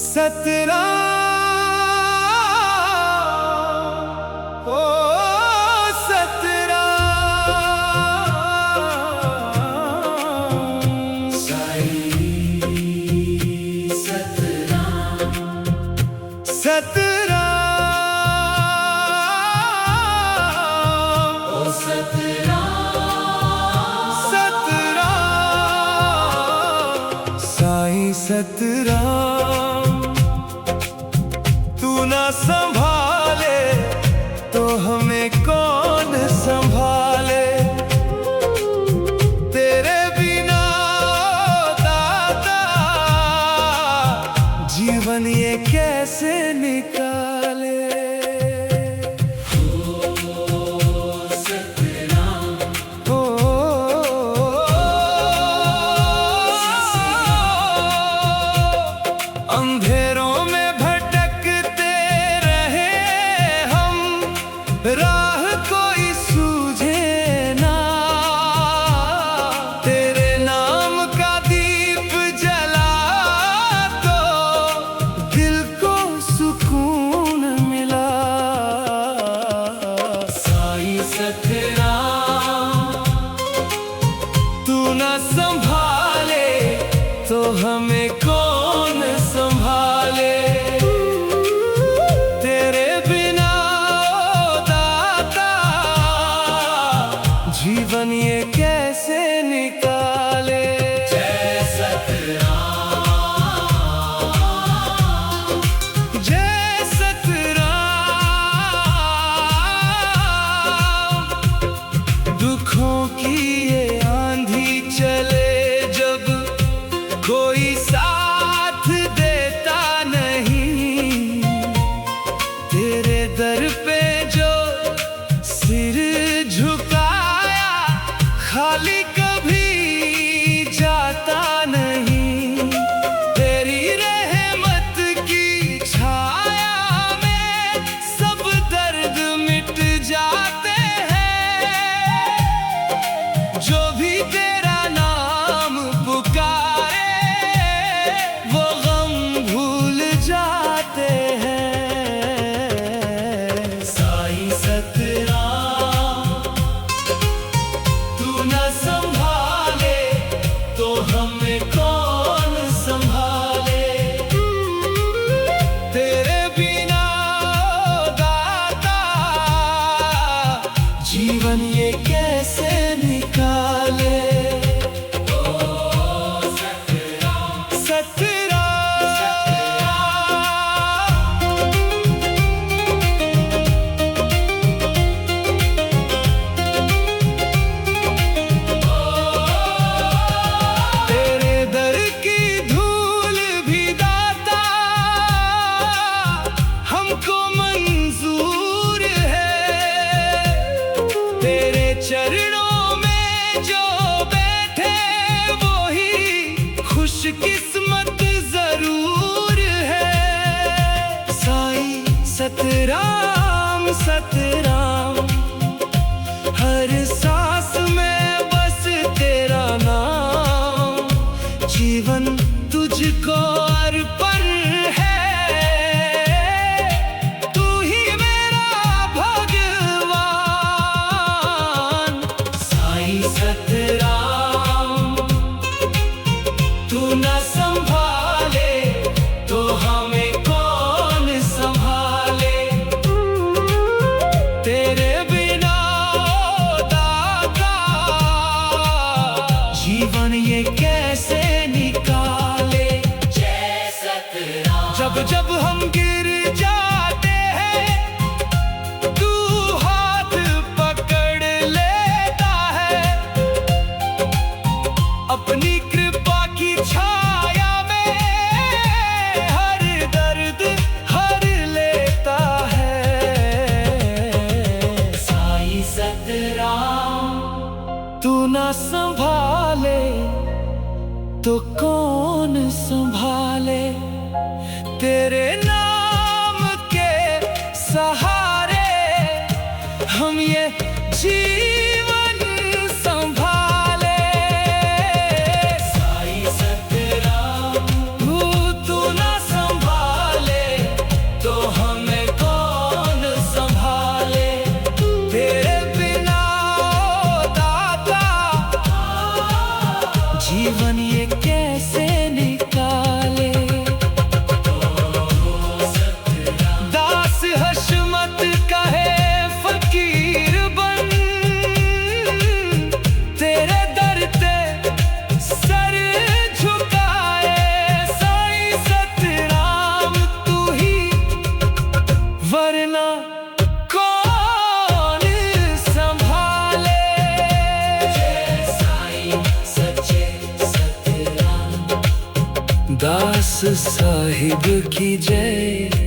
सतरा ओ सतरा साईं सतरा सतरा ओ सतरा सतरा साईं सतरा तू ना संभाले तो हमें कौन संभाले। तेरे बिना दाता जीवन ये कैसे निकाले। अंधेरों में भटकते रहे हम, राह कोई सूझे ना। तेरे नाम का दीप जला तो दिल को सुकून मिला। साईं सतरा तू ना संभाले तो हमें कौन संभाले। तेरे बिना दाता जीवन ये कैसे निकाले। जय सतराम जय सतराम। दुखों की ये आंधी चले जब कोई साथ देता नहीं। तेरे दर पे जो सिर झुकाया खाली कभी जाता नहीं। तेरी रहमत की छाया में सब दर्द मिट जाते हैं। जो भी तेरा नाम पुकारे वो गम भूल जाते हैं। साईं सतरा तू न संभाले तो हमें कौन संभाले। तेरे बिना दाता जीवन ये कैसे निकाले। सतरा तेरे दर की धूल भी दाता हमको मंजूर है। तेरे चरणों में जो बैठे वो ही खुशकिस्मत जरूर है। साईं सतराम सतराम हर सांस में बस तेरा नाम। जीवन तुझको अर्पण है, तू ही मेरा भगवान। साईं सतराम तू न संभाले तो हमें कौन संभाले। तेरे बिना दाता जीवन ये कैसे निकाले। जय सतराम जब जब हम गिर जाते हैं तू हाथ पकड़ लेता है। अपनी कृपा की छाया में हर दर्द हर लेता है। साईं सतराम तू ना संभाले तो कौन संभाले। तेरे नाम के सहारे ये जीवन संभाले। साईं सतराम तू ना संभाले तो हमें कौन संभाले। तेरे बिना ओ दाता जीवन ये कैसे निकाले। दास हशमत कहे फकीर बन, तेरे दर पे सर झुकाए। साईं सतराम तू ही वरना कौन संभाले। जय साईं सच्चे सतराम, दास साहिब की जय।